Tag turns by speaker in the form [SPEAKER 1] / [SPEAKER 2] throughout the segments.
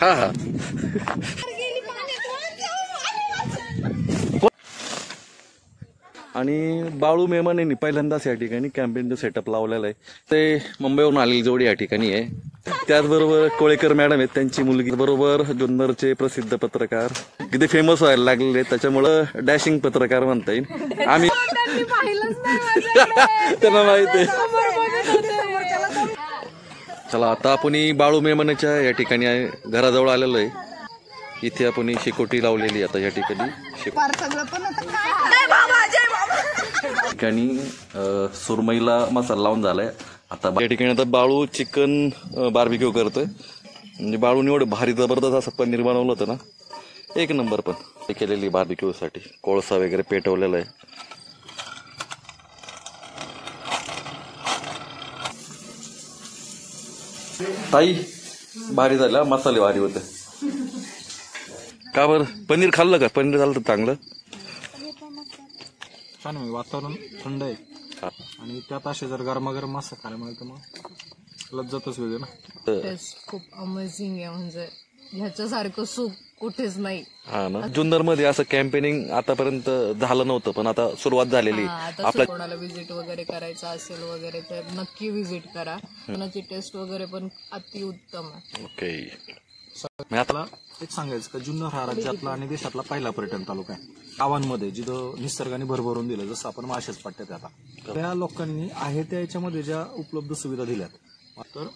[SPEAKER 1] हा हा आणि बाळू मेमनेंनी पहिल्यांदाच या ठिकाणी कॅम्पेनचं सेटअप लावलेलं आहे. ते मुंबईवरून आलेली जोडी या ठिकाणी आहे. त्याचबरोबर कोळेकर मॅडम आहेत, त्यांची मुलगी, बरोबर जुन्नरचे प्रसिद्ध पत्रकार किती फेमस व्हायला लागलेले, त्याच्यामुळं डॅशिंग पत्रकार म्हणता येईल. आम्ही त्यांना माहिती आहे. चला आता आपण बाळू मेमनेच्या या ठिकाणी घराजवळ आलेलो आहे. इथे आपण शेकोटी लावलेली आता या ठिकाणी सुरमईला मसाला लावून झालाय. आता या ठिकाणी आता बाळू चिकन बार्बिक्यू करतोय. म्हणजे बाळूने एवढं भारी जबरदस्त असं पनीर बनवलं होतं ना, एक नंबर. पण ते केलेली बार्बिक्यू साठी कोळसा वगैरे पेटवलेला आहे. ताई भारी झाला, मसाले भारी होते. का बरं पनीर खाल्लं का? पनीर झालं तर चांगलं.
[SPEAKER 2] छान आहे, वातावरण थंड आहे आणि त्यात असे जर गरमागरम मसाला खायला मिळालं तर मग लज्जतच वेगळं ना.
[SPEAKER 3] टेस्ट खूप अमेझिंग आहे, म्हणजे ह्याच्यासारखं सूप कुठेच नाही.
[SPEAKER 1] हा ना, जुन्नर मध्ये असं कॅम्पेनिंग आतापर्यंत झालं नव्हतं, पण आता सुरुवात झालेली.
[SPEAKER 3] आपल्या कोणाला विजिट वगैरे करायचं असेल वगैरे तर नक्की विजिट करा. कोणाची टेस्ट वगैरे पण अति उत्तम आहे.
[SPEAKER 1] ओके,
[SPEAKER 2] आता एक सांगायचं का जुन्नर हा राज्यातला आणि देशातला पहिला पर्यटन तालुका आहे गावांमध्ये जिथं निसर्गाने भरभरून दिलं. जसं आपण माशेच पट्ट्यात आता त्या लोकांनी आहे त्या याच्यामध्ये ज्या उपलब्ध सुविधा दिल्यात, तर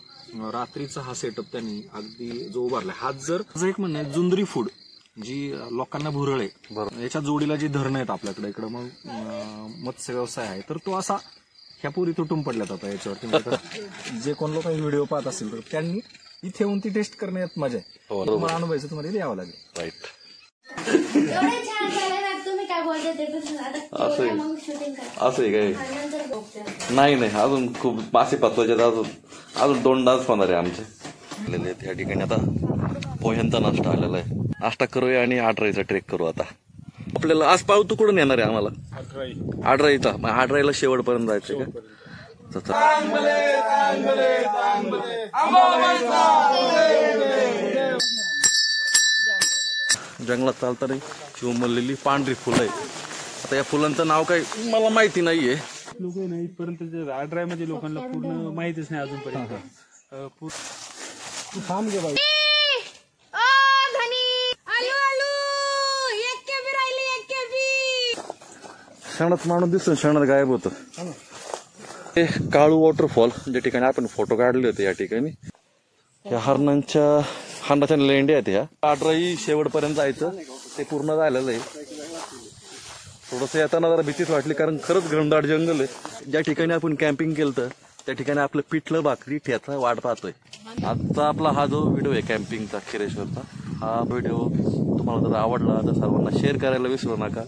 [SPEAKER 2] रात्रीचा हा सेटअप त्यांनी अगदी जो उभारलाय. हाच जर एक म्हणणं आहे जुंदरी फूड जी लोकांना भुरळ आहे, याच्या जोडीला जी धरणं आहेत आपल्याकडे इकडं, मग मत्स्य व्यवसाय आहे, तर तो असा ह्या पुरी तुटून पडल्यात आता याच्यावरती. जे कोण लोक व्हिडिओ पाहत असतील तर त्यांनी इथे येऊन ती टेस्ट करण्यात मजा आहे. तुम्हाला अनुभवायचं, तुम्हाला यावं लागेल.
[SPEAKER 1] राईट. असं आहे काय? नाही नाही, अजून खूप मासे पाचवायचे, अजून 2 डान्स होणार आहे आमचे. त्या ठिकाणी आता पोह्यांचा नाश्ता आलेला आहे. नाश्ता करूया आणि आडराईचा ट्रेक करू. आता आपल्याला आज पाळू तू कुठून येणार आहे? आम्हाला आडराईचा. मग आडराईला शेवटपर्यंत जायचंय का? जंगलात चालताना चिवमललेली पांढरी फुलं आहे. आता या फुलांचं नाव काय मला माहिती नाहीये.
[SPEAKER 4] लोक नाही पर्यंत आडराय म्हणजे लोकांना पूर्ण माहितीच नाही अजूनपर्यंत. थांब घे बाई.
[SPEAKER 1] क्षणात माणूस दिसतो, क्षणात गायब होतं. हे काळू वॉटरफॉल ज्या ठिकाणी आपण फोटो काढले होते, या ठिकाणी ह्या हरणाच्या लेंड्या आहेत. ह्या आडराई शेवटपर्यंत जायचं, ते पूर्ण झालेलं आहे. थोडंसं येताना जरा भीतीच वाटली, कारण खरंच घनदाट जंगल आहे. ज्या ठिकाणी आपण कॅम्पिंग केलं तर त्या ठिकाणी आपलं पिठलं भाकरी ठ्याचा वाट पाहतोय. आजचा आपला हा जो व्हिडिओ आहे कॅम्पिंगचा खिरेश्वरचा, हा व्हिडिओ तुम्हाला जर आवडला तर सर्वांना शेअर करायला विसरू नका.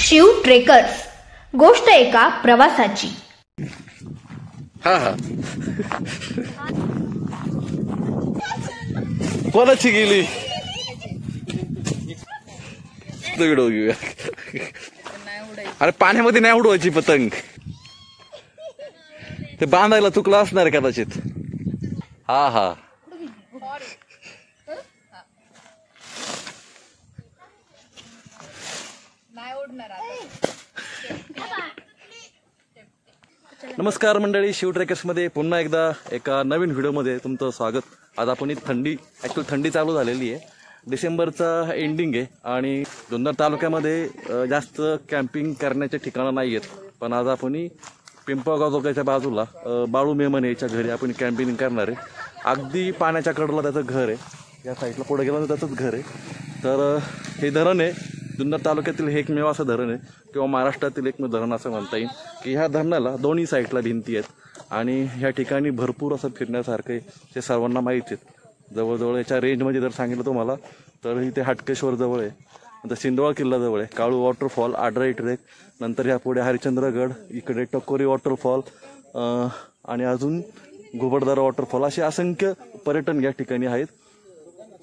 [SPEAKER 5] शिव ट्रेकर्स, गोष्ट एका प्रवासाची.
[SPEAKER 1] हा हा, कोणाची गेली? व्हिडिओ घेऊया. अरे पाण्यामध्ये नाही उडवायची पतंग, ते बांधायला चुकलं असणार कदाचित. हा हा, नमस्कार मंडळी, शिव ट्रेकर्समध्ये पुन्हा एकदा एका नवीन व्हिडिओमध्ये तुमचं स्वागत. आज आपण थंडी चालू झालेली आहे. डिसेंबरचा एंडिंग आहे आणि जुन्नर तालुक्यामध्ये जास्त कॅम्पिंग करण्याचे ठिकाणं नाही आहेत. पण आज आपण पिंपळगाव चौकाच्या बाजूला बाळू मेमनेच्या घरी आपण कॅम्पिंग करणार आहे. अगदी पाण्याच्या कडेला त्याचं घर आहे. या साईडला पुढे गेलं तर त्याचंच घर आहे. तर हे धरण आहे जुन्नर तालुक्यातील हे एकमेव असं धरण आहे किंवा महाराष्ट्रातील एकमेव धरण असं म्हणता येईल की ह्या धरणाला दोन्ही साईडला भिंती आहेत आणि ह्या ठिकाणी भरपूर असं फिरण्यासारखं आहे. ते सर्वांना माहिती आहे. जवळजवळ याच्या रेंजमध्ये जर सांगितलं तुम्हाला तर इथे हाटकेश्वर जवळ आहे, नंतर सिंधवळा किल्ला जवळ आहे, काळू वॉटरफॉल, आडराई ट्रेक, नंतर ह्या पुढे हरिश्चंद्रगड, इकडे टकोरी वॉटरफॉल आणि अजून घुबडदारा वॉटरफॉल, असे असंख्य पर्यटन या ठिकाणी आहेत.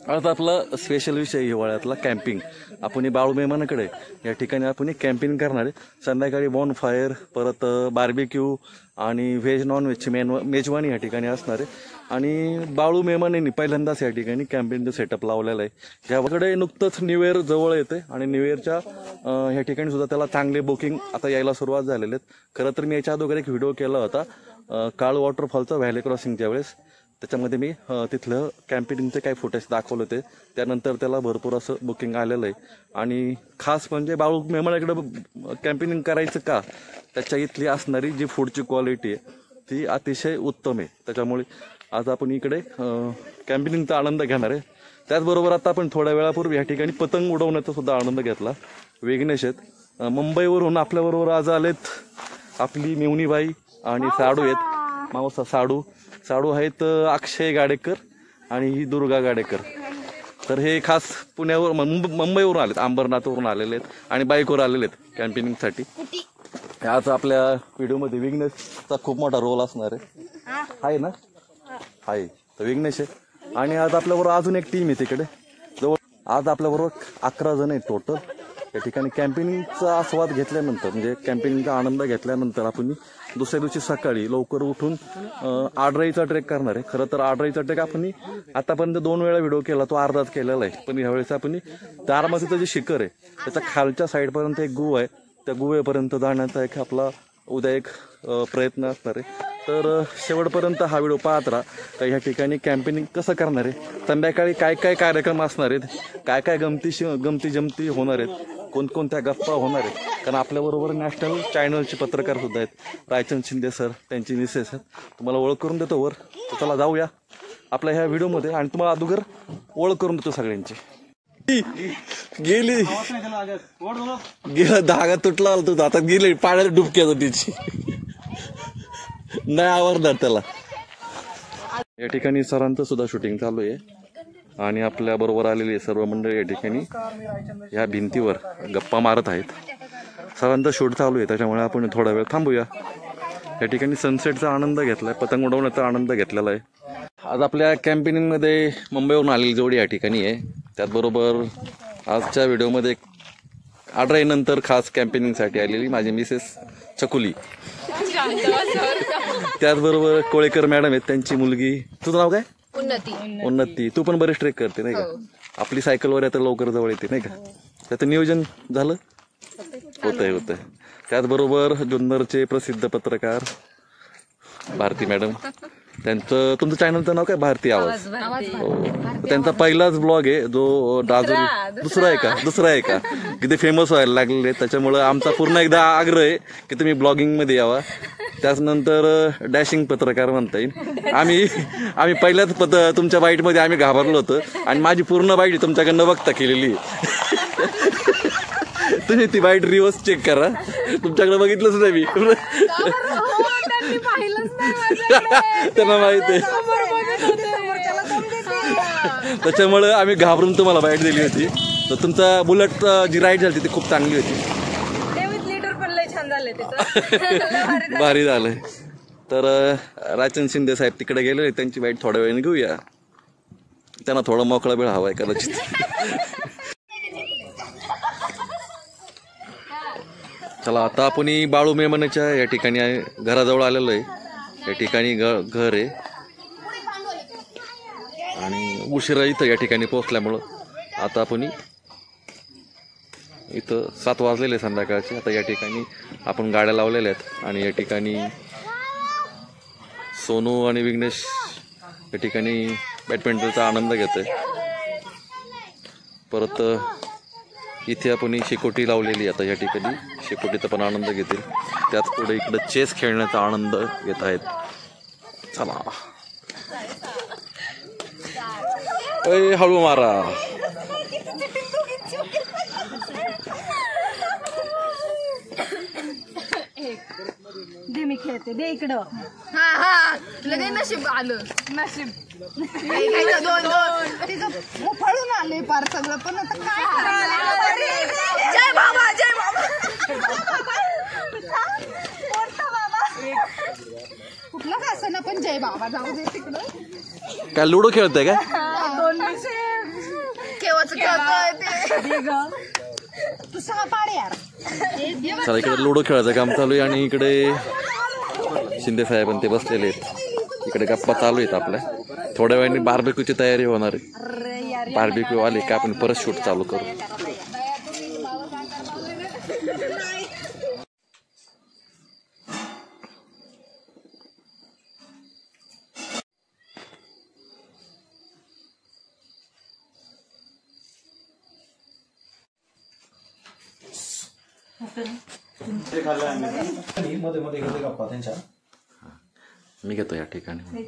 [SPEAKER 1] आज आपला स्पेशल विषय हिवाळ्यातला कॅम्पिंग. आपण बाळू मेहमानाकडे या ठिकाणी आपण कॅम्पिंग करणार आहे. संध्याकाळी बॉन फायर, परत बार्बिक्यू आणि व्हेज नॉन व्हेजची मेजवानी या ठिकाणी असणार आहे. आणि बाळू मेहमानांनी पहिल्यांदाच या ठिकाणी कॅम्पिंगचं सेटअप लावलेलं आहे. ह्याकडे नुकतंच न्यू इयर जवळ येते आणि न्यू इयरच्या ह्या ठिकाणी सुद्धा त्याला चांगले बुकिंग आता यायला सुरुवात झालेले आहेत. खरं तर मी याच्या अगोदर एक व्हिडिओ केला होता काळ वॉटरफॉलचा व्हॅली क्रॉसिंगच्या वेळेस. त्याच्यामध्ये मी तिथलं कॅम्पिंगचे काही फुटेज दाखवले होते. त्यानंतर त्याला भरपूर असं बुकिंग आलेलं आहे. आणि खास म्हणजे बाळू मेहमानाकडे कॅम्पिंग करायचं का, त्याच्या इथली असणारी जी फूडची क्वालिटी आहे ती अतिशय उत्तम आहे. त्याच्यामुळे आज आपण इकडे कॅम्पिंगचा आनंद घेणार आहे. त्याचबरोबर आता आपण थोड्या वेळापूर्वी या ठिकाणी पतंग उडवण्याचा सुद्धा आनंद घेतला. विघ्नेश आहेत मुंबईवरून आपल्याबरोबर आज आलेत. आपली मेवणीबाई आणि साडू आहेत, मावसा साडू आहेत अक्षय गाडेकर आणि ही दुर्गा गाडेकर. तर हे खास पुण्यावर मुंबईवरून आलेत, अंबरनाथवरून आलेले आहेत आणि बाईकवर आलेले आहेत कॅम्पिंगसाठी. आज आपल्या व्हिडिओमध्ये विघ्नेशचा खूप मोठा रोल असणार आहे ना. आहे तर विघ्नेश आहे. आणि आज आपल्याबरोबर अजून एक टीम आहे तिकडे जवळ. आज आपल्याबरोबर 11 जण आहेत टोटल. या ठिकाणी कॅम्पिंगचा आस्वाद घेतल्यानंतर म्हणजे कॅम्पिंगचा आनंद घेतल्यानंतर आपण दुसऱ्या दिवशी सकाळी लवकर उठून आडराईचा ट्रेक करणार आहे. खरं तर आडराईचा ट्रेक आपण आतापर्यंत 2 वेळा व्हिडिओ केला, तो अर्धाच केलेला आहे. पण ह्यावेळेस आपण दारमातीचं जे शिखर आहे त्याच्या खालच्या साईडपर्यंत एक गुहा आहे, त्या गुहेपर्यंत जाण्याचा एक आपला उद्या एक प्रयत्न असणार आहे. तर शेवटपर्यंत हा व्हिडिओ पाहत राहा. तर ह्या ठिकाणी कॅम्पिंग कसं करणार आहे, संध्याकाळी काय काय कार्यक्रम असणार आहेत, काय काय गमती जमती होणार आहेत, कोणकोणत्या गप्पा होणार आहेत. कारण आपल्याबरोबर नॅशनल चॅनलचे पत्रकार सुद्धा आहेत, रायचंद शिंदे सर, त्यांची मिसेस आहेत. तुम्हाला ओळख करून देतो वर. तर चला जाऊया आपल्या ह्या व्हिडिओमध्ये आणि तुम्हाला अगोदर ओळख करून देतो सगळ्यांची. गेली गेला धागा तुटला तुझा, आता गेली पाण्यात डुबक्याचं तिची नाही आवडणार त्याला. या ठिकाणी सरांचं सुद्धा शूटिंग चालू आहे आणि आपल्या बरोबर आलेली सर्व मंडळी या ठिकाणी या भिंतीवर गप्पा मारत आहेत. सरांचं शूट चालू आहे त्याच्यामुळे आपण थोडा वेळ थांबूया. या ठिकाणी सनसेटचा आनंद घेतलाय, पतंग उडवण्याचा आनंद घेतलेला आहे. आज आपल्या कॅम्पिंगमध्ये मुंबईवरून आलेली जोडी या ठिकाणी आहे. त्याचबरोबर आजच्या व्हिडिओमध्ये आडराईनंतर खास कॅम्पिंगसाठी आलेली माझी मिसेस छकुली, त्याचबरोबर कोळेकर मॅडम आहेत, त्यांची मुलगी. तुझं नाव काय? उन्नती. तू पण बरेच ट्रेक करते नाही का? आपली सायकलवर आता लवकर जवळ येते नाही का? त्याचं नियोजन झालं? होतंय. त्याचबरोबर जुन्नरचे प्रसिद्ध पत्रकार भारती मॅडम, त्यांचं तुमचं चॅनलचं नाव काय? भारती आवाज. त्यांचा पहिलाच ब्लॉग आहे जो दाजोरी. दुसरा आहे का किती फेमस व्हायला लागलेले. त्याच्यामुळं आमचा पूर्ण एकदा आग्रह आहे की तुम्ही ब्लॉगिंगमध्ये यावा. त्याचनंतर डॅशिंग पत्रकार म्हणता येईल. आम्ही पहिल्याच तुमच्या बाईटमध्ये आम्ही घाबरलो होतो आणि माझी पूर्ण बाईट तुमच्याकडनं बघता केलेली. तुम्ही ती बाईट रिव्हर्स चेक करा, तुमच्याकडे बघितलंच नाही मी. त्यांना माहिती आहे, त्याच्यामुळे आम्ही घाबरून तुम्हाला बाईट दिली होती. तर तुमचा बुलेट जी राईड झाली ती खूप चांगली होती, भारी झालंय. तर रायचंद शिंदे साहेब तिकडे गेले, त्यांची बाईट थोड्या वेळाने घेऊया. त्यांना थोडा मोकळा वेळ हवाय कदाचित. चला आता आपण बाळू मेहमानाच्या या ठिकाणी घराजवळ आलेलो आहे. या ठिकाणी घर आहे आणि उशिरा इथं या ठिकाणी पोहोचल्यामुळं आता आपण इथं 7 वाजलेले संध्याकाळचे. आता या ठिकाणी आपण गाड्या लावलेल्या आहेत आणि या ठिकाणी सोनू आणि विघ्नेश या ठिकाणी बॅडमिंटनचा आनंद घेतोय. परत इथे आपण शेकोटी लावलेली. आता या ठिकाणी शेकोटीचा पण आनंद घेतील. त्याच पुढे इकडे चेस खेळण्याचा आनंद घेत आहेत. चला हळू मारा.
[SPEAKER 6] दे मी खेळते, दे इकडं.
[SPEAKER 3] हा लगे नशीब आलं. नशीब
[SPEAKER 6] तिचं उफाळून आले पार सगळं. पण आता काय करायला?
[SPEAKER 3] जय बाबा, जय बाबा.
[SPEAKER 6] कुठलं का असं ना पण जय बाबा जाऊ दे तिकडं.
[SPEAKER 1] काय लुडो खेळतंय का?
[SPEAKER 6] 2 मिनिट तू सहा पाड यार.
[SPEAKER 1] चला इकडे लुडो खेळायचं काम चालू आहे आणि इकडे शिंदे साहेब ते बसलेले आहेत. इकडे गप्पा चालू आहेत आपल्या. थोड्या वेळाने बार्बेक्यूची तयारी होणार आहे. बार्बेक्यू आले का आपण परत शूट चालू करू.
[SPEAKER 2] मध्ये मध्ये घेते गप्पा त्यांच्या.
[SPEAKER 1] मी घेतो या ठिकाणी.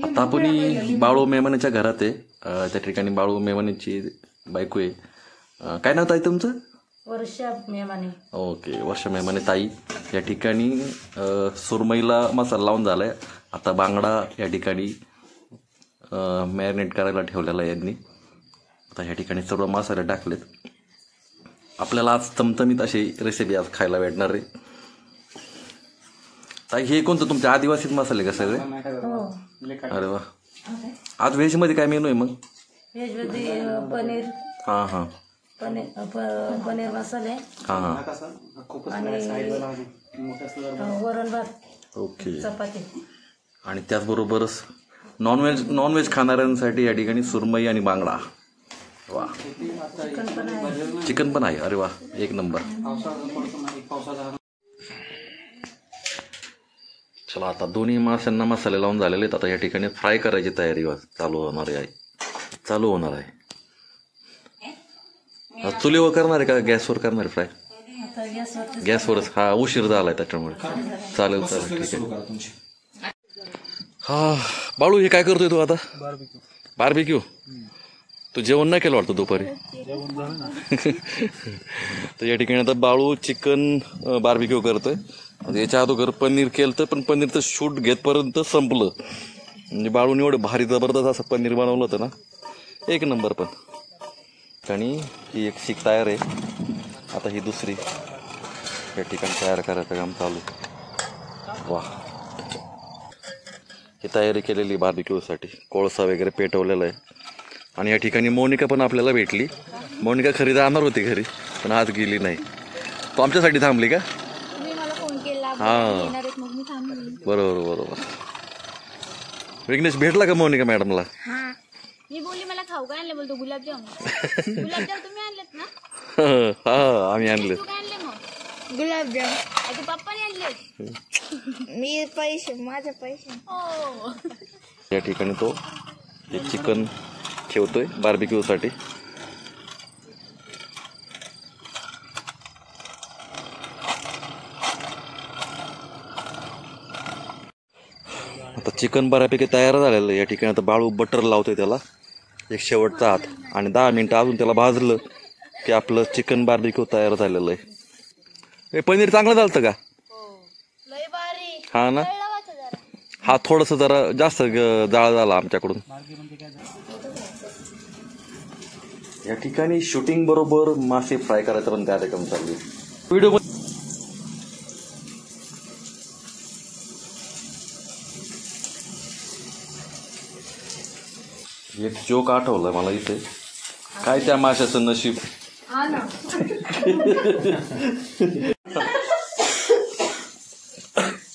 [SPEAKER 1] आता आपण बाळू मेमनेच्या घरात आहे. त्या ठिकाणी बाळू मेमनेची बायको आहे. काय नाव ताई तुमचं?
[SPEAKER 7] वर्षा मेमाने.
[SPEAKER 1] ओके, वर्षा मेमने ताई. या ठिकाणी सुरमईला मसाला लावून झालाय. आता बांगडा या ठिकाणी मॅरिनेट करायला ठेवलेला आहे यांनी. आता या ठिकाणी सर्व मसाले टाकलेत. आपल्याला आज चमचमीत अशी रेसिपी आज खायला भेटणार आहे. ताई हे कोणतं तुमचे आदिवासी मसाले का सगळे? अरे वा. आज व्हेजमध्ये काय मेनू आहे मग?
[SPEAKER 7] व्हेजमध्ये पनीर.
[SPEAKER 1] हां हां.
[SPEAKER 7] पनीर मसाले.
[SPEAKER 1] हां हां.
[SPEAKER 7] आणि वरण भात.
[SPEAKER 1] ओके.
[SPEAKER 7] चपाती.
[SPEAKER 1] आणि त्याचबरोबरच नॉनव्हेज खाणाऱ्यांसाठी या ठिकाणी सुरमई आणि बांगडा. वा. चिकन पण आहे. अरे वा, एक नंबर. चला आता दोन्ही माशांना मसाले लावून झालेले आहेत. आता या ठिकाणी फ्राय करायची तयारी चालू होणार आहे. चुलीवर करणार आहे का गॅसवर करणार आहे फ्राय? गॅसवरच. हा, उशीर झालाय त्याच्यामुळे. चालेल ठीक आहे. हा बाळू, हे काय करतोय तू आता? बार्बेक्यू. तू जेवण नाही केलं वाटतं दुपारी? तर या ठिकाणी आता बाळू चिकन बार्बेक्यू करतोय. याच्या अगोदर पनीर केलं पण पनीरचं शूट घेतपर्यंत संपलं. म्हणजे बाळूने एवढं भारी जबरदस्त असं पनीर बनवलं होतं ना, एक नंबर. पण आणि ही एक शीख तयार आहे. आता ही दुसरी या ठिकाणी तयार करायचं काम चालू. वा. ही तयारी केलेली बार्बेक्यूसाठी. कोळसा वगैरे पेटवलेला आहे. आणि या ठिकाणी मोनिका पण आपल्याला भेटली. मोनिका खरी जाणार होती घरी पण आज गेली नाही. तू आमच्यासाठी थांबली का? हां, बरोबर. विघ्नेश भेटला का मोनिका मॅडमला?
[SPEAKER 8] मी बोलली मला खाऊ काय आणलं, बोलतो गुलाबजाम. गुलाबजाम तुम्ही आणलेत ना?
[SPEAKER 1] हा, आम्ही आणले.
[SPEAKER 8] गुलाबजाम तू पप्पाने आणले. मी पैसे, माझे पैसे.
[SPEAKER 1] या ठिकाणी तो चिकन ठेवतोय बार्बेक्यू साठी. आता चिकन बऱ्यापैकी तयार झालेलं आहे. या ठिकाणी आता बाळू बटर लावतोय त्याला एक शेवटचा हात. आणि 10 मिनिटं अजून त्याला भाजलं की आपलं चिकन बार्बेक्यू तयार झालेलं आहे. हे पनीर चांगलं झालं का? हा ना. हा थोडस जरा जास्त जाळ झाला आमच्याकडून. या ठिकाणी शूटिंग बरोबर मासे फ्राय करायचं पण त्या ठिकाणी चालू व्हिडिओ. एक जोक आठवलं मला इथे. काय त्या माशाचं नशीब.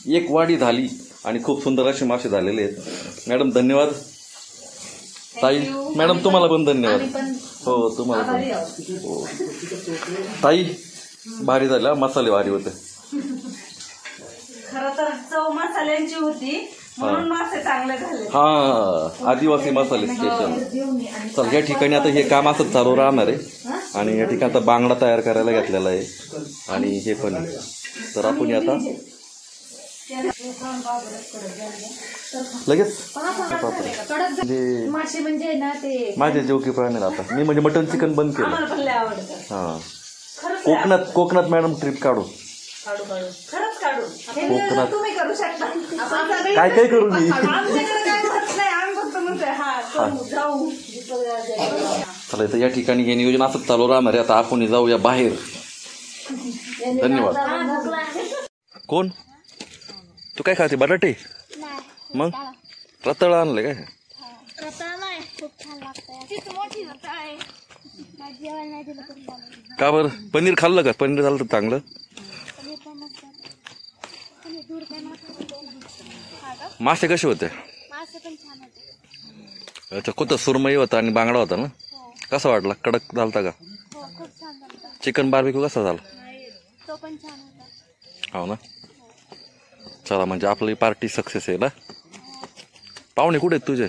[SPEAKER 1] एक वाडी झाली आणि खूप सुंदर असे मासे झालेले आहेत. मॅडम धन्यवाद. ताई मॅडम तुम्हाला पण धन्यवाद. हो तुम्हाला पण. हो ताई, भारी झाला. मसाले भारी होते.
[SPEAKER 7] खरं तर चव मसाल्यांची होती म्हणून मासे चांगले झाले.
[SPEAKER 1] हा, आदिवासी मसाले स्पेशल. चल या ठिकाणी आता हे काम असंच चालू राहणार आहे. आणि या ठिकाणी आता बांगडा तयार करायला घेतलेला आहे. आणि हे पण. तर आपण आता लगेच माझे जेवकी प्राणी. आता मी म्हणजे मटन चिकन बंद केलं. हा, कोकणात मॅडम ट्रिप काढू. कोकणात काय काय करू मी. चला तर या ठिकाणी हे नियोजन असंच चालू राहणार आहे. आता आपण जाऊया बाहेर. धन्यवाद. कोण तू काय खाते? बटाटे? मग रताळा आणलं काय?
[SPEAKER 8] रताळा नाही, खूप छान लागतंय. मोठी रताळा आहे.
[SPEAKER 1] का बरं? पनीर खाल्लं का? पनीर झालं तर चांगलं. मासे कसे होते? अच्छा, कोणता सुरमई होता आणि बांगडा होता ना? कसा वाटला? कडक झालता का? चिकन बार्बिक्यू कसा झाला? हो ना. चला, म्हणजे आपली पार्टी सक्सेस आहे ना. पाहुणे कुठे आहेत तुझे?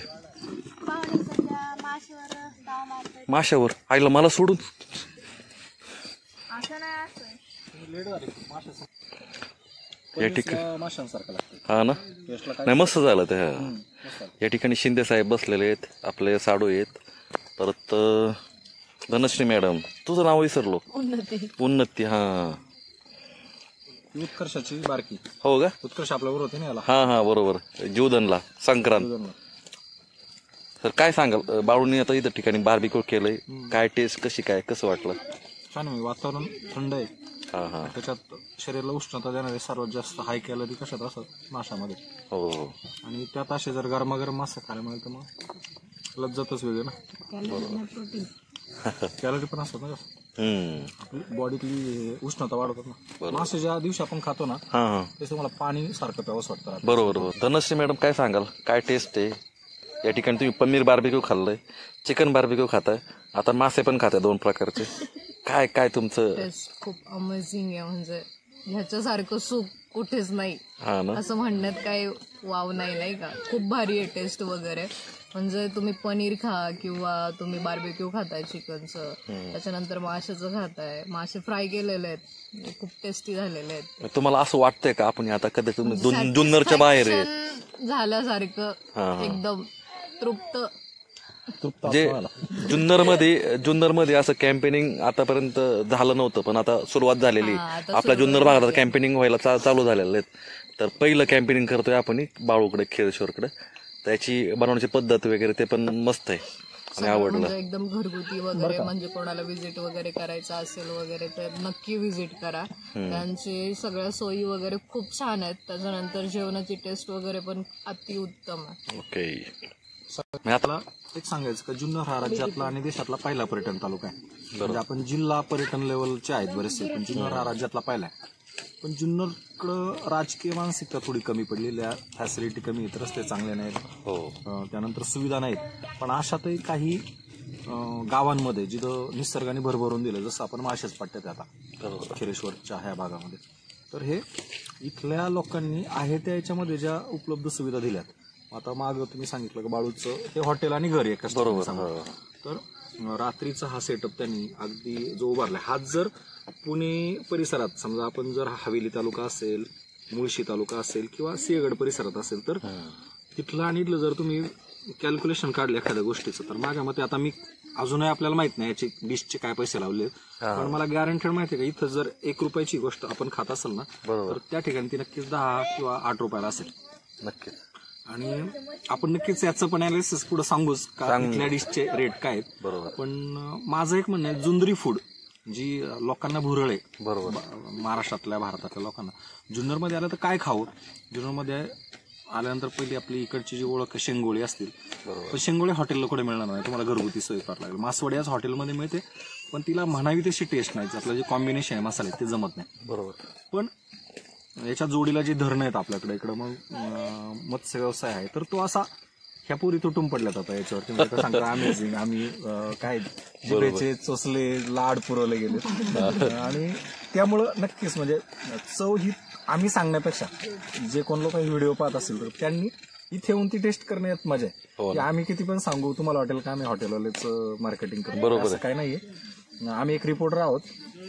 [SPEAKER 1] माशावर. आईला मला सोडून. या ठिकाणी
[SPEAKER 2] माशांसारखं लागतं.
[SPEAKER 1] हा ना. नाही, मस्त झालं ते. या ठिकाणी शिंदे साहेब बसलेले आहेत, आपले साडू आहेत, परत धनश्री मॅडम. तुझं नाव विसरलो. उन्नती. हा,
[SPEAKER 2] उत्कर्षाची बारकी.
[SPEAKER 1] हो का?
[SPEAKER 2] उत्कर्ष आपल्यावर होते ना याला.
[SPEAKER 1] हा बरोबर. जीवधनला संक्रांत. तर काय सांगाल, बाळूंनी आता इथं ठिकाणी बार्बिक्यू केलंय, काय टेस्ट कशी काय, कसं वाटलं?
[SPEAKER 2] छान आहे. वातावरण थंड आहे.
[SPEAKER 1] हा.
[SPEAKER 2] त्याच्यात शरीराला उष्णता देणारे सर्वात जास्त हाय कॅलरी कशात असतात? माशामध्ये.
[SPEAKER 1] हो.
[SPEAKER 2] आणि त्यात असे जर गरमागरम मासा खायला मिळेल तर मग लज्जतच वेगळी ना. कॅलरी पण असतात ना. आपली बॉडीतली उष्णता वाढवतात ना मासे. ज्या दिवशी आपण खातो ना ते तुम्हाला पाणी सारखं प्यावंसं वाटतं.
[SPEAKER 1] बरोबर. धनश्री मॅडम, काय सांगाल, काय टेस्ट आहे? या ठिकाणी तुम्ही पनीर बार्बिक्यू खाल्लंय, चिकन बार्बिक्यू खाताय, आता मासे पण खाताय, 2 प्रकारचे. काय तुमचं?
[SPEAKER 3] टेस्ट खूप अमेझिंग आहे. म्हणजे ह्याच्यासारखं सुख कुठेच नाही असं म्हणण्यात काही वाव नाही का. खूप भारी आहे टेस्ट वगैरे. म्हणजे तुम्ही पनीर खा किंवा तुम्ही बार्बिक्यू खाताय चिकनचं, त्याच्यानंतर माशाचं खाताय, मासे फ्राय केलेले आहेत, खूप टेस्टी झालेले आहेत.
[SPEAKER 1] तुम्हाला असं वाटतंय का आपण आता कधी तुम्ही जुन्नरच्या बाहेर आहे
[SPEAKER 3] झाल्यासारखं एकदम तृप्त.
[SPEAKER 1] जे जुन्नरमध्ये असं कॅम्पेनिंग आतापर्यंत झालं नव्हतं, पण आता सुरुवात झालेली. आपल्या जुन्नर भागात कॅम्पेनिंग व्हायला चालू झालेलं आहेत. तर पहिलं कॅम्पेनिंग करतोय आपण बाळूकडे, खेळेश्वरकडे. त्याची बनवण्याची पद्धत वगैरे ते पण मस्त आहे आणि आवडलं.
[SPEAKER 3] म्हणजे एकदम घरगुती वगैरे. म्हणजे कोणाला विजिट वगैरे करायचं असेल वगैरे तर नक्की विजिट करा. त्यांची सगळ्या सोयी वगैरे खूप छान आहेत. त्याच्यानंतर जेवणाची टेस्ट वगैरे पण अतिउत्तम आहे.
[SPEAKER 1] ओके.
[SPEAKER 2] आता एक सांगायचं का, जुन्नर हा राज्यातला आणि देशातला पहिला पर्यटन तालुका आहे. म्हणजे आपण जिल्हा पर्यटन लेवलचे आहेत बरेचसे, पण जुन्नर हा राज्यातला पहिला आहे. पण जुन्नरकडं राजकीय मानसिकता थोडी कमी पडलेली आहे. फॅसिलिटी कमी आहेत, रस्ते चांगले नाहीत, त्यानंतर सुविधा नाहीत. पण अशातही काही गावांमध्ये जिथं निसर्गाने भरभरून दिलं, जसं आपण माळशेज पट्ट्यात आता खेरेश्वरच्या ह्या भागामध्ये, तर हे इथल्या लोकांनी आहे त्या याच्यामध्ये ज्या उपलब्ध सुविधा दिल्यात. आता मागं तुम्ही सांगितलं की बाळूचं हे हॉटेल आणि घर एकच. बरोबर. तर रात्रीचा हा सेटअप त्यांनी अगदी जो उभारलाय, हाच जर पुणे परिसरात समजा आपण जर हवेली तालुका असेल, मुळशी तालुका असेल किंवा सिंहगड परिसरात असेल, तर तिथलं आणि इथलं जर तुम्ही कॅल्क्युलेशन काढलं एखाद्या गोष्टीचं, तर माझ्या मते, आता मी अजूनही आपल्याला माहित नाही याचे डिशचे काय पैसे लावले, पण मला गॅरंटेड माहिती आहे का इथं जर 1 रुपयाची गोष्ट आपण खात असेल ना, तर त्या ठिकाणी ती नक्कीच 10 किंवा 8 रुपयाला असेल.
[SPEAKER 1] नक्कीच.
[SPEAKER 2] आणि आपण नक्कीच याचं पण अनालिसिस पुढे सांगूच का इथल्या डिशचे रेट काय आहेत.
[SPEAKER 1] बरोबर.
[SPEAKER 2] पण माझं एक म्हणणं आहे, जुन्नरी फूड जी लोकांना भुरळ आहे,
[SPEAKER 1] बरोबर,
[SPEAKER 2] महाराष्ट्रातल्या भारतातल्या लोकांना, जुन्नरमध्ये आलं तर काय खावं. जुन्नरमध्ये आल्यानंतर पहिली आपली इकडची जी ओळख शेंगोळी असतील, पण शेंगोळी हॉटेलला कुठे मिळणार नाही, तुम्हाला घरगुती सोय करावं लागेल. मासवडी आज हॉटेलमध्ये मिळते, पण तिला म्हणावी तशी टेस्ट नाही. आपलं जे कॉम्बिनेशन आहे मसाले ते जमत नाही.
[SPEAKER 1] बरोबर.
[SPEAKER 2] पण याच्या जोडीला जी धरणं आहेत आपल्याकडे इकडं, मग मत्स्य व्यवसाय आहे, तर तो असा ह्या पुरी तुटून पडल्यात आता याच्यावरती. म्हणजे सांगता अमेझिंग. आम्ही काय जिभेचे चोचले लाड पुरवले गेले, आणि त्यामुळं नक्कीच म्हणजे चव ही आम्ही सांगण्यापेक्षा जे कोण लोक व्हिडिओ पाहत असतील तर त्यांनी इथे येऊन ती टेस्ट करण्यात मजा आहे. की आम्ही किती पण सांगू, तुम्हाला वाटेल का आम्ही हॉटेलवालेच मार्केटिंग करतो, असं काही नाहीये. आम्ही एक रिपोर्टर आहोत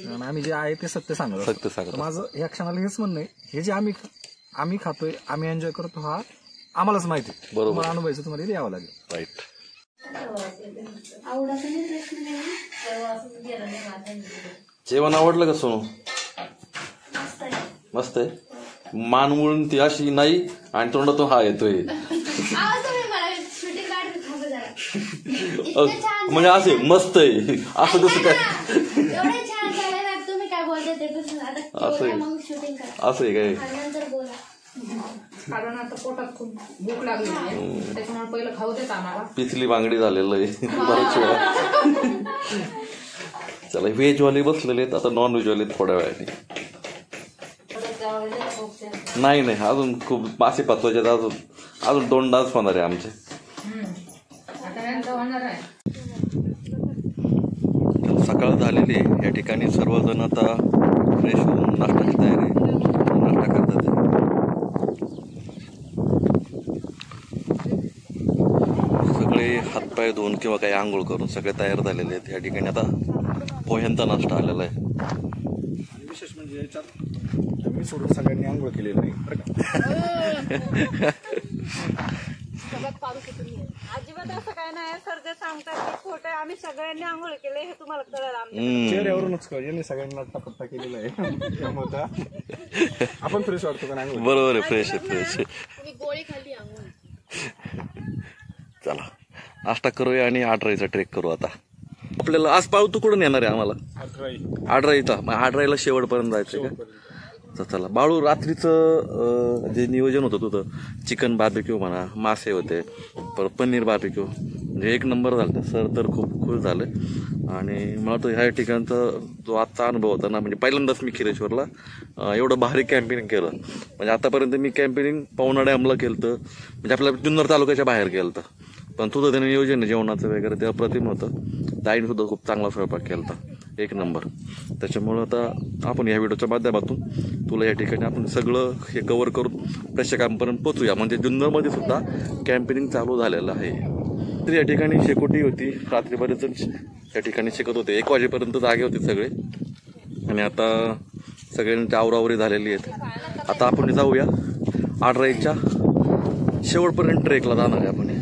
[SPEAKER 2] आणि आम्ही जे आहे ते सत्य सांगतो. माझं ह्या क्षणाला हेच म्हणणं आहे, हे जे आम्ही खातोय, आम्ही एन्जॉय करतो, हा आम्हालाच माहिती. बरोबर. अनुभवायचं तुम्हाला यावं लागेल.
[SPEAKER 1] राईट. जेवण आवडलं का सोनू? मस्त आहे. मान वळून ती अशी नाही आणि तोंडातून हा येतोय. म्हणजे असे मस्त आहे असं तसं काय असं आहे काय?
[SPEAKER 3] कारण आता पोटात खूप भूक लागली त्याच्यामुळे पहिलं खाऊ देत आम्हाला.
[SPEAKER 1] पिचली बांगडी झालेलं आहे बऱ्याच वेळा. चला व्हेजवाले बसलेले आहेत, आता नॉन व्हेजवाले थोड्या वेळाने. नाही नाही अजून खूप मासे पाचवायचे, अजून 2 डास होणार आहे आमचे. सकाळ झालेली आहे. या ठिकाणी सर्वजण आता फ्रेश होऊन नाश्त्याची तयारी नाश्ता करतात. सगळे हातपाय धुवून किंवा काही आंघोळ करून सगळे तयार झालेले आहेत. या ठिकाणी आता पोह्यांचा नाश्ता आलेला आहे.
[SPEAKER 2] विशेष म्हणजे याच्यात मी सोडून सगळ्यांनी आंघोळ केलेली नाही
[SPEAKER 7] अजिबात असं काय नाही सर, जे सांगतात ते खोटं आहे. आम्ही सगळ्यांनी आंघोळ केले हे तुम्हाला कळलं. आमच्या
[SPEAKER 2] चेहऱ्यावरूनच यांनी सगळ्यांनी नट्टापट्टा केलेला आहे. त्यामुळे आपण फ्रेश वाटतो का नाही?
[SPEAKER 1] बरोबर आहे, फ्रेश आहे फ्रेश आहे.
[SPEAKER 8] गोळी खाली आंघोळ.
[SPEAKER 1] चला नाश्ता करूया आणि आडराईचा ट्रेक करू. आता आपल्याला आज पावतो कुठून येणार आहे आम्हाला? आडराईचा. मग आडराईला शेवटपर्यंत जायचं का? तर चला. बाळू रात्रीचं जे नियोजन होतं तुझं, चिकन बार्बिक्यू म्हणा, मासे होते, परत पनीर बार्बिक्यू, म्हणजे 1 नंबर झालं सर. तर खूप खुश झालं. आणि मला तर ह्या ठिकाणचा जो आजचा अनुभव होता ना, म्हणजे पहिल्यांदाच मी खिरेश्वरला एवढं भारी कॅम्पेनिंग केलं. म्हणजे आतापर्यंत मी कॅम्पेनिंग पवना डॅमला केलं होतं, म्हणजे आपल्या जुन्नर तालुक्याच्या बाहेर केलं होतं. पण तुझं त्याने नियोजन आहे जेवणाचं वगैरे ते अप्रतिम होतं. ताईने सुद्धा खूप चांगला स्वयंपाक केला होता, 1 नंबर. त्याच्यामुळं आता आपण या व्हिडिओच्या माध्यमातून तुला या ठिकाणी आपण सगळं हे कव्हर करून प्रेक्षकांपर्यंत पोचूया. म्हणजे जुन्नरमध्ये सुद्धा कॅम्पेनिंग चालू झालेलं आहे. तर या ठिकाणी शेकोटी होती, रात्रीपर्यंत या ठिकाणी शिकत होते, 1 वाजेपर्यंत जागे होते सगळे. आणि आता सगळ्यांची आवरावरी झालेली आहेत. आता आपण जाऊया आडराईच्या शेवटपर्यंत ट्रेकला जाणार आहे आपण.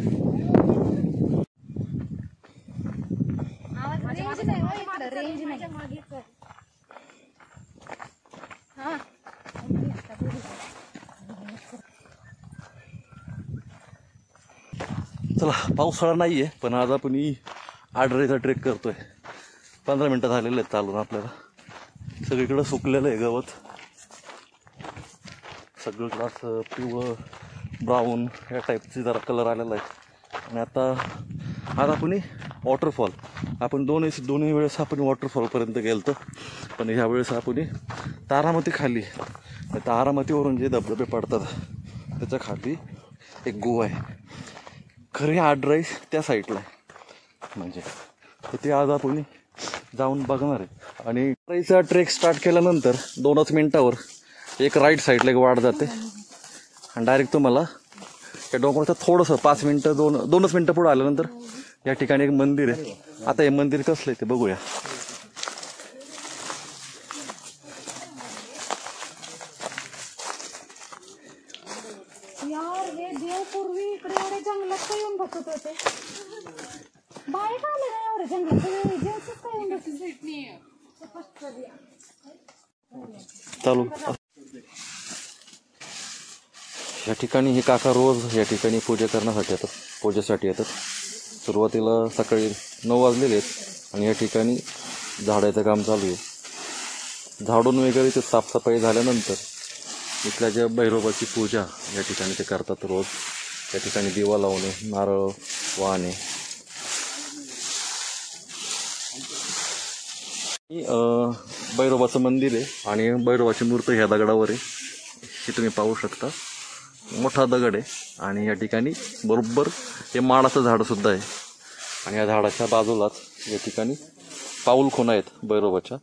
[SPEAKER 1] चला, पावसाळा नाहीये पण आज आपण आडराईचा ट्रेक करतोय. 15 मिनिटं झालेले आहेत चालून. आपल्याला सगळीकडं सुकलेलं आहे गवत, सगळीकडं असं पिवळं ब्राऊन या टाईपची जरा कलर आलेला आहे. आणि आता आज आपण वॉटरफॉल, आपण दोन्ही वेळेस आपण वॉटरफॉलपर्यंत गेलतो. पण ह्या वेळेस आपण तारामती खाली, तारामतीवरून जे धबधबे पडतात त्याच्या खाली एक गुहा आहे. खरी आडराई त्या साईडला आहे, म्हणजे तर ते आज आपण जाऊन बघणार आहे. आणि आडराईचा ट्रेक स्टार्ट केल्यानंतर 2च मिनिटावर एक राईट साईडला एक वाट जाते आणि डायरेक्ट तुम्हाला त्या डोंगराचं थोडंसं 5 मिनिटं 2च मिनिटं पुढे आल्यानंतर या ठिकाणी एक मंदिर आहे. आता हे मंदिर कसलं आहे ते बघूया.
[SPEAKER 8] यार हे देव पूर्वी इकडे एवढे जंगलात काय येऊन बसत होते. बाय का आले ना एवढे जंगलात जेवतच काय येऊन बसत
[SPEAKER 1] चालू. या ठिकाणी हे काका रोज या ठिकाणी पूजा करण्यासाठी येतात, पूजेसाठी येतात. सुरुवातीला सकाळी 9 वाजलेले आहेत आणि या ठिकाणी झाडायचं काम चालू आहे. झाडून वगैरे ते साफसफाई झाल्यानंतर इथल्या ज्या भैरोबाची पूजा या ठिकाणी ते करतात रोज. या ठिकाणी दिवा लावणे, नारळ वाहणे. भैरोबाचं मंदिर आहे आणि भैरोबाची मूर्ती ह्या दगडावर आहे, हे तुम्ही पाहू शकता. मोठा दगड आहे आणि या ठिकाणी बरोबर हे माडाचं झाड सुद्धा आहे. आणि या झाडाच्या बाजूलाच या ठिकाणी पाऊलखुणा आहेत भैरोबाच्या.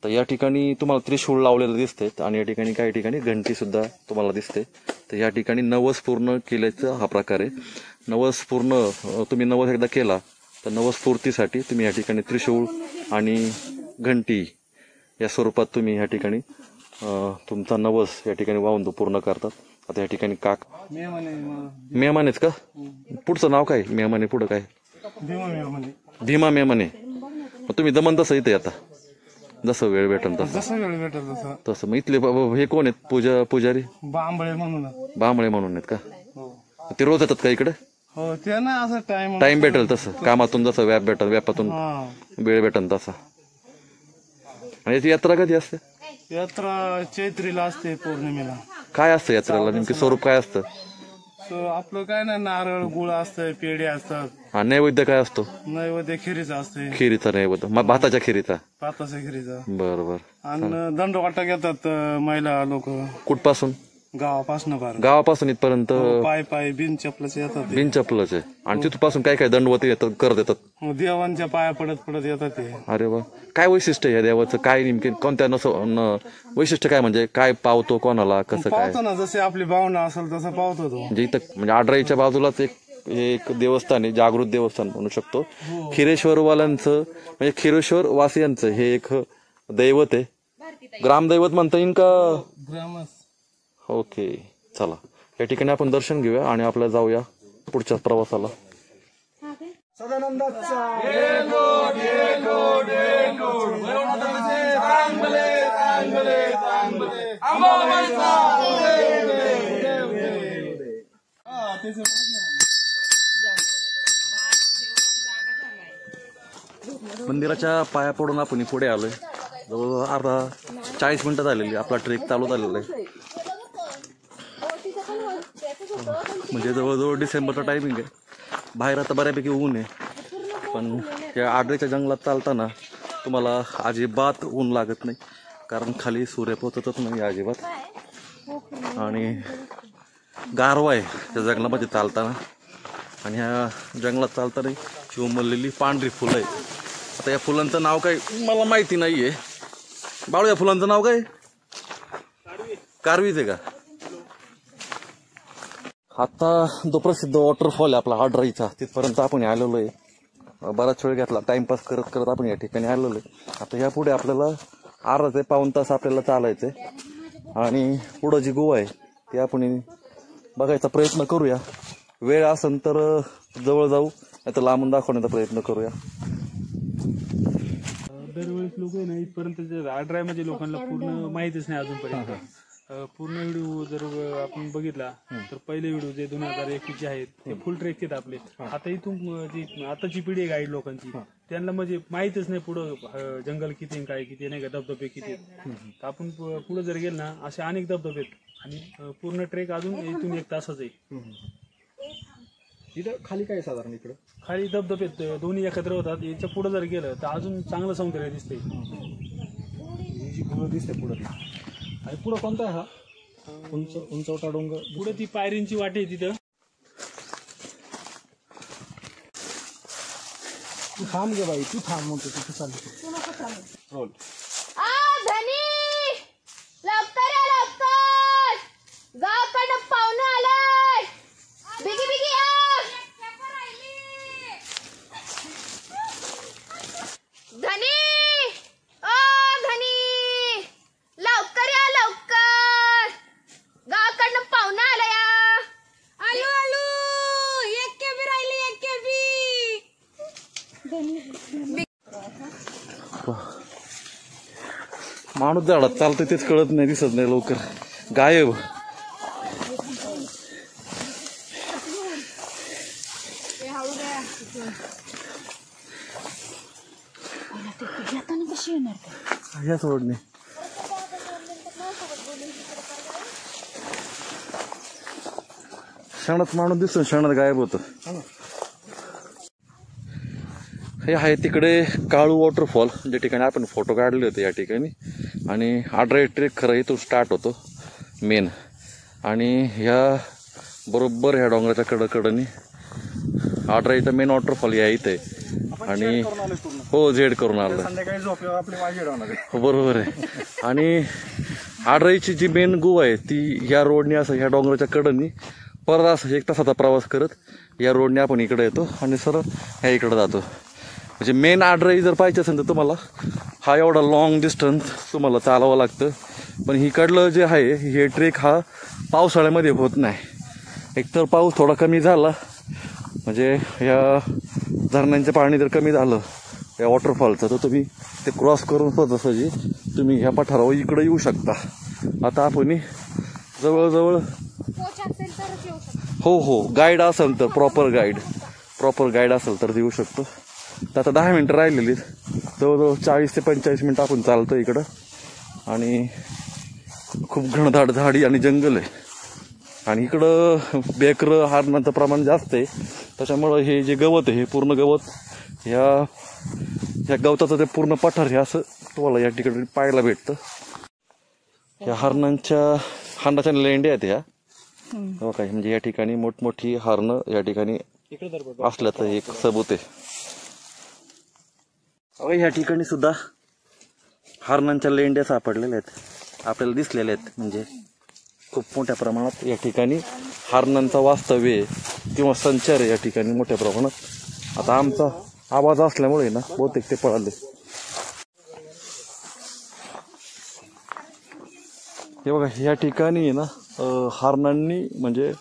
[SPEAKER 1] तर या ठिकाणी तुम्हाला त्रिशूळ लावलेलं दिसते आणि या ठिकाणी काही ठिकाणी घंटी सुद्धा तुम्हाला दिसते. तर या ठिकाणी नवस पूर्ण केल्याचा हा प्रकार आहे. नवस पूर्ण तुम्ही नवस एकदा केला तर नवस्फूर्तीसाठी तुम्ही या ठिकाणी त्रिशूळ आणि घंटी या स्वरूपात तुम्ही या ठिकाणी तुमचा नवस या ठिकाणी वाहून तो पूर्ण करतात. आता या ठिकाणी काक मेहमानेच का? पुढचं नाव काय मेहमाने? पुढं काय? भीमा मेहमाने. तुम्ही जमन तसं इथे आता जसं वेळ भेटेल तसं. मग इथले हे कोण आहेत पुजारी? बांबळे म्हणून आहेत का? ते रोज येतात का इकडे?
[SPEAKER 9] हो, ते ना असं
[SPEAKER 1] टाइम भेटेल तसं, कामातून जसं व्यापातून वेळ भेटेल तसा. आणि याची यात्रा कधी असते?
[SPEAKER 9] यात्रा चैत्रीला असते, पौर्णिमेला.
[SPEAKER 1] काय असतं यात्रेला नेमकी स्वरूप काय असतं?
[SPEAKER 4] आपलं काय नाही, नारळ गुळ असतंय, पेढे असतात.
[SPEAKER 1] हा, नैवेद्य काय असतो?
[SPEAKER 4] नैवेद्य खिरीचा असते,
[SPEAKER 1] खिरीचा नैवेद्य, भाताच्या खिरीचा.
[SPEAKER 4] भाताच्या खिरीचा.
[SPEAKER 1] बरोबर.
[SPEAKER 4] आणि दंडवाटा घेतात महिला लोक
[SPEAKER 1] कुठपासून?
[SPEAKER 4] गावापासून
[SPEAKER 1] गावापासून इथपर्यंत
[SPEAKER 4] पाय पाय बिन चपलाचे येतात.
[SPEAKER 1] बिन चपलाचे. आणि तिथपासून काय काय दंडवती येतात, करत येतात?
[SPEAKER 4] देवांच्या पाया पडत पडत येतात ते.
[SPEAKER 1] अरे वा, काय वैशिष्ट्य आहे या देवाचं? काय नेमके कोणत्या वैशिष्ट्य काय, म्हणजे काय पावतो कोणाला, कसं काय?
[SPEAKER 4] पावतो ना, जसे आपली भावना असेल तसं पावतो तो.
[SPEAKER 1] म्हणजे इथं म्हणजे आडराईच्या बाजूलाच एक देवस्थान आहे, जागृत देवस्थान म्हणू शकतो. खिरेश्वरवाल्यांचं म्हणजे खिरेश्वर वासियांचं हे एक दैवत आहे. ग्रामदैवत म्हणता येईल का? ओके, चला या ठिकाणी आपण दर्शन घेऊया आणि आपल्याला जाऊया पुढच्या प्रवासाला. मंदिराच्या पाया पडून आपण पुढे आलोय. जवळ अर्धा 40 मिनिटं झालेली, आपला ट्रेक चालू झालेला आहे. म्हणजे जवळजवळ डिसेंबरचा टायमिंग आहे. बाहेर आता बऱ्यापैकी ऊन आहे, पण या आडरेच्या जंगलात चालताना तुम्हाला अजिबात ऊन लागत नाही, कारण खाली सूर्य पोचतच नाही अजिबात. आणि गारवा आहे त्या जंगलामध्ये चालताना. आणि ह्या जंगलात चालताना चिवमललेली पांढरी फुलं आहेत. आता या फुलांचं नाव काय मला माहिती नाही आहे. बाळू, या फुलांचं नाव काय? कारवीच आहे का? आता जो प्रसिद्ध वॉटरफॉल आहे आपला आडराईचा, तिथपर्यंत आपण आलेलो आहे. बराच वेळ घेतला, टाइमपास करत करत आपण या ठिकाणी आलेलो आहे. आता यापुढे आपल्याला अर्धा ते पाऊण तास आपल्याला चालायचं आहे. आणि पुढं जी गुहा आहे ती आपण बघायचा प्रयत्न करूया. वेळ असेल तर जवळ जाऊ, नाही तर लांबून दाखवण्याचा प्रयत्न करूया.
[SPEAKER 4] दरवेळेस लोक आहे ना, इथपर्यंत आडराईमध्ये लोकांना पूर्ण माहितीच नाही अजूनपर्यंत. पूर्ण व्हिडिओ जर आपण बघितला तर पहिले व्हिडिओ जे 2021 आहेत ते फुल ट्रेक आहेत आपले. आता इथून जी आताची पिढी आहे गाईड लोकांची, त्यांना म्हणजे माहितच नाही पुढं जंगल किती काय किती नाही का, धबधबे किती. तर आपण पुढे जर गेल ना, असे अनेक धबधबे आहेत. आणि पूर्ण ट्रेक अजून इथून 1 तासच आहे.
[SPEAKER 2] तिथं खाली काय साधारण इकडं
[SPEAKER 4] खाली धबधबे दोन्ही एकत्र होतात. याच्या पुढे जर गेलं तर अजून चांगलं सौंदर्य दिसतंय.
[SPEAKER 2] ही जी गुहा दिसते पुढं, आणि पुढं कोणता आहे हा उंचवटा डोंगर?
[SPEAKER 4] पुढे ती पायरींची वाट आहे तिथं.
[SPEAKER 2] तू थांब गे बाई, तू थांब म्हणतो तिथे चालतो. रोल.
[SPEAKER 5] धनी लवकर या, लवकर गावाकडं पाहुणं आलंय, बिगी बिगी या. धनी, ओ धनी लवकर या, लवकर गावाकडनं पाहुणं आलं या.
[SPEAKER 7] आलू आलू, एक केबी राहिली, एक केबी.
[SPEAKER 1] माणूस झाडात चालतोय तेच कळत नाही, दिसत नाही लवकर, गायब. या सोडणे क्षणात माणूस दिसतो, क्षणात गायब होतो. हे आहे तिकडे काळू वॉटरफॉल, ज्या ठिकाणी आपण फोटो काढले होते या ठिकाणी. आणि आडराई ट्रेक खरं इथून स्टार्ट होतो मेन. आणि ह्या बरोबर ह्या डोंगराच्या कडकडनी आडराईचा मेन वॉटरफॉल या इथे. आणि हो, झेड करून आलं,
[SPEAKER 2] संध्याकाळी झोपल्यावर आपली माझी होणार आहे.
[SPEAKER 1] बरोबर आहे. आणि आडराईची जी मेन गुहा आहे ती या रोडने असं ह्या डोंगराच्या कडनी परत असं 1 तासाचा प्रवास करत या रोडने आपण इकडे येतो आणि सरळ ह्या इकडे जातो. म्हणजे मेन आडराई जर पाहिजे असेल तर तुम्हाला हा एवढा लॉंग डिस्टन्स तुम्हाला चालावं लागतं. पण इकडलं जे आहे हे ट्रेक हा पावसाळ्यामध्ये होत नाही. एकतर पाऊस थोडा कमी झाला म्हणजे या धरणांचं पाणी जर कमी झालं या वॉटरफॉलचं, तर तुम्ही ते क्रॉस करून सहजासहजी तुम्ही ह्या पठारावर इकडे येऊ शकता. आता आपण जवळजवळ हो गाईड असेल तर प्रॉपर गाईड असेल तर देऊ शकतो. तर आता 10 मिनिटं राहिलेली, जवळजवळ 40 ते 45 मिनिटं आपण चालतो इकडं. आणि खूप घनदाट झाडी आणि जंगल आहे. आणि इकडं बेकर हारणाचं प्रमाण जास्त आहे, त्याच्यामुळं हे जे गवत आहे हे पूर्ण गवत ह्या गवताचं ते पूर्ण पठार हे असं तुम्हाला या ठिकाणी पाहायला भेटतं. ह्या हारणाच्या लेंड्या आहेत ह्या काय, म्हणजे या ठिकाणी मोठमोठी हारणं या ठिकाणी असल्याचं एक सबूत आहे. ह्या ठिकाणी सुद्धा हारणांच्या लेंड्या सापडलेल्या आहेत, आपल्याला दिसलेल्या आहेत. म्हणजे खूप मोठ्या प्रमाणात या ठिकाणी हारणांचा वास्तव्य आहे किंवा संचार आहे या ठिकाणी मोठ्या प्रमाणात. आता आमचा आवाज असल्यामुळे ना बहुतेक ते पळाले. हे बघा या ठिकाणी ना हारणांनी म्हणजे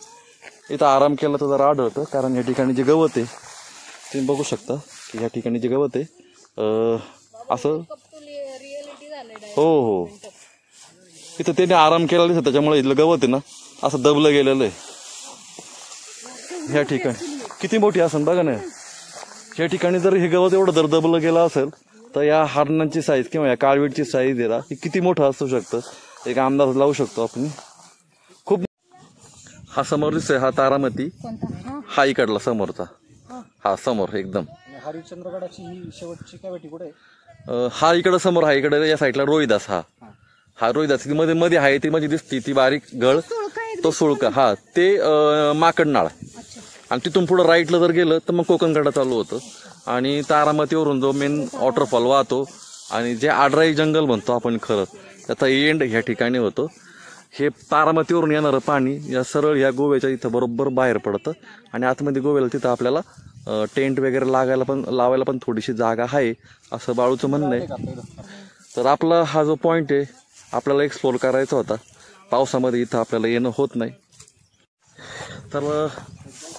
[SPEAKER 1] इथं आराम केला तर जरा आढळतं, कारण या ठिकाणी जे गवत आहे तुम्ही बघू शकता की या ठिकाणी जे गवत आहे असं हो इथं त्याने आराम केला दिसत, त्याच्यामुळे इथलं गवत आहे ना असं दबलं गेलेलं आहे. ह्या ठिकाणी किती मोठी असेल बघा ना, या ठिकाणी जर हे गवत एवढं जर दबलं गेलं असेल तर या हारणांची साईज किंवा या काळवीटची साईज आहे ना ही किती मोठं असू शकतं एक अंदाज लावू शकतो आपण. खूप हा समोर दिसतोय हा तारामती, हा इकडला समोरचा हा समोर एकदम
[SPEAKER 2] हरिश्चंद्रगडाची ही शेवटची कॅव्हिटी कुठे?
[SPEAKER 1] हा इकडं समोर हा इकडे या साईडला रोहिदास, हा रोहिदास मध्ये मध्ये आहे ती म्हणजे दिसती ती बारीक गळ तो सुळका, हा ते माकडनाळ. आणि तिथून पुढे राईटला जर गेलं तर मग कोकणकडा चालू होतं आणि तारामतीवरून जो मेन वॉटरफॉल वाहतो आणि जे आडराई जंगल म्हणतो आपण खरं त्याचा एंड ह्या ठिकाणी होतो. हे तारामतीवरून येणारं पाणी या सरळ या गोव्याच्या इथं बरोबर बाहेर पडतं आणि आतमध्ये गोव्याला तिथं आपल्याला टेंट वगैरे लावायला पण थोडीशी जागा आहे असं बाळूचं म्हणणं आहे. तर आपला हा जो पॉईंट आहे आपल्याला एक्सप्लोर करायचा होता, पावसामध्ये इथं आपल्याला येणं होत नाही. तर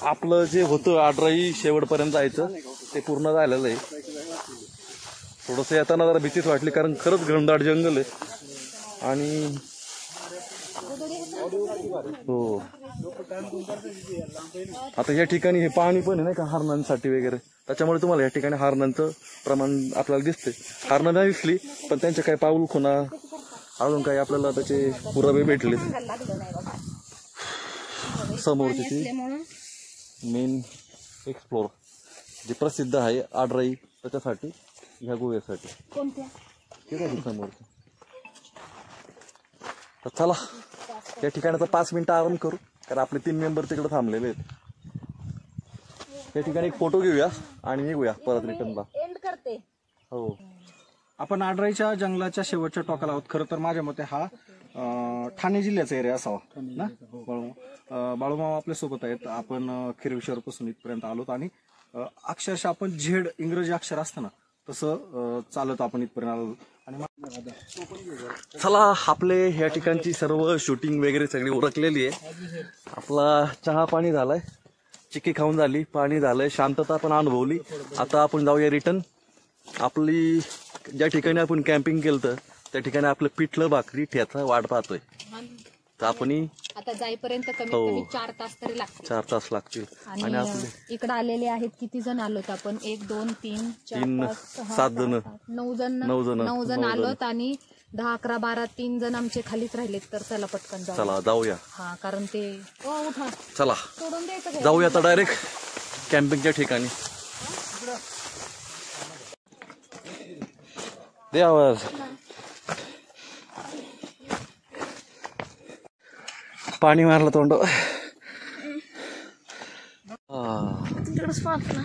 [SPEAKER 1] आपलं जे होतं आडराई शेवटपर्यंत जायचं ते पूर्ण झालेलं आहे. थोडंसं येताना जरा भीतीच वाटली, कारण खरंच घनदाट जंगल आहे आणि हो आता या ठिकाणी हे पाणी पण आहे नाही का हारणांसाठी वगैरे, त्याच्यामुळे तुम्हाला या ठिकाणी हारणांचं प्रमाण आपल्याला दिसते. हारणं नाही दिसली पण त्यांचे काही पाऊल खुणा अजून काही आपल्याला त्याचे पुरावे भेटले. समोरची ती मेन एक्सप्लोर जे प्रसिद्ध आहे आडराई त्याच्यासाठी ह्या गोव्यासाठी ठीक आहे समोरचं. तर चला या ठिकाणी 5 मिनिटं आराम करू, कारण आपले 3 मेंबर तिकडे थांबलेले आहेत. या ठिकाणी एक फोटो घेऊया आणि निघूया परत रिटर्नला. हो
[SPEAKER 2] आपण आडराईच्या जंगलाच्या शेवटच्या टोकाला आहोत. खरं तर माझ्या मते हा ठाणे जिल्ह्याचा एरिया असावा ना. बाळूमामा आपल्या सोबत आहेत. आपण खिरविश्वरपासून इथपर्यंत आलोत आणि अक्षरशः आपण झेड इंग्रजी अक्षर असतं ना तसं चालत आपण इथपर्यंत आलो. आणि
[SPEAKER 1] चला आपले ह्या ठिकाणची सर्व शूटिंग वगैरे सगळी उरकलेली आहे. आपला चहा पाणी झालाय, चिक्की खाऊन झाली, पाणी झालंय, शांतता आपण अनुभवली. आता आपण जाऊया रिटर्न. आपली ज्या ठिकाणी आपण कॅम्पिंग केलं त्या ठिकाणी आपलं पिठलं भाकरी ठ्याचा वाट पाहतोय. तर आपण
[SPEAKER 8] आता जाईपर्यंत कमीत कमी 4 तास तरी लागतील.
[SPEAKER 1] 4 तास लागतील. आणि आपले
[SPEAKER 8] इकडे आलेले आहेत किती जण आलोत आपण? 1 2 3 4 5
[SPEAKER 1] 7 जण
[SPEAKER 8] 9 जण आलोत आणि 10 11 12 3 जण आमचे खालीच राहिलेत. तर चला पटकन जाऊ.
[SPEAKER 1] चला जाऊया.
[SPEAKER 8] हा कारण ते उठा
[SPEAKER 1] चला
[SPEAKER 8] सोडून द्यायचं
[SPEAKER 1] जाऊया आता डायरेक्ट कॅम्पिंगच्या ठिकाणी. देवावर पाणी मारलं तोंड.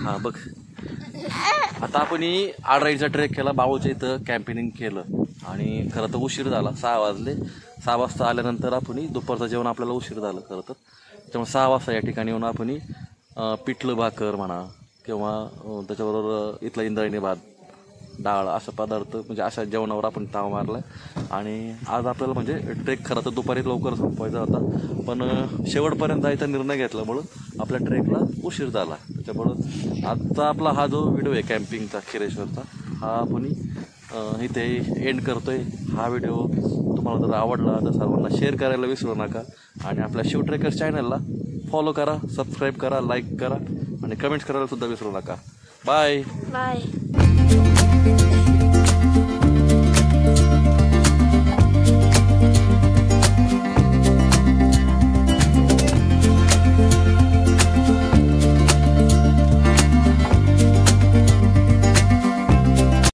[SPEAKER 1] हा बघ आता आपण आडराईचा ट्रेक केला, बाळूच्या इथं कॅम्पेनिंग केलं आणि खरं तर उशीर झाला. 6 वाजले. 6 वाजता आल्यानंतर आपण दुपारचं जेवण आपल्याला उशीर झालं खरं तर. त्यामुळे 6 वाजता या ठिकाणी येऊन आपण पिठलं भाकर म्हणा किंवा त्याच्याबरोबर इथला इंद्रायणी भात डाळ अशा पदार्थ म्हणजे अशा जेवणावर आपण ताव मारलाय. आणि आज आपल्याला म्हणजे ट्रेक खरं तर दुपारी लवकर संपवायचा होता, पण शेवटपर्यंत जायचा निर्णय घेतल्यामुळं आपल्या ट्रेकला उशीर झाला. त्याच्यामुळं आजचा आपला हा जो व्हिडिओ आहे कॅम्पिंगचा खिरेश्वरचा हा आपण इथे एंड करतोय. हा व्हिडिओ तुम्हाला जर आवडला तर सर्वांना शेअर करायला विसरू नका आणि आपल्या शिव ट्रेकर्स चॅनलला फॉलो करा, सबस्क्राईब करा, लाईक करा आणि कमेंट्स करायला सुद्धा विसरू नका. बाय.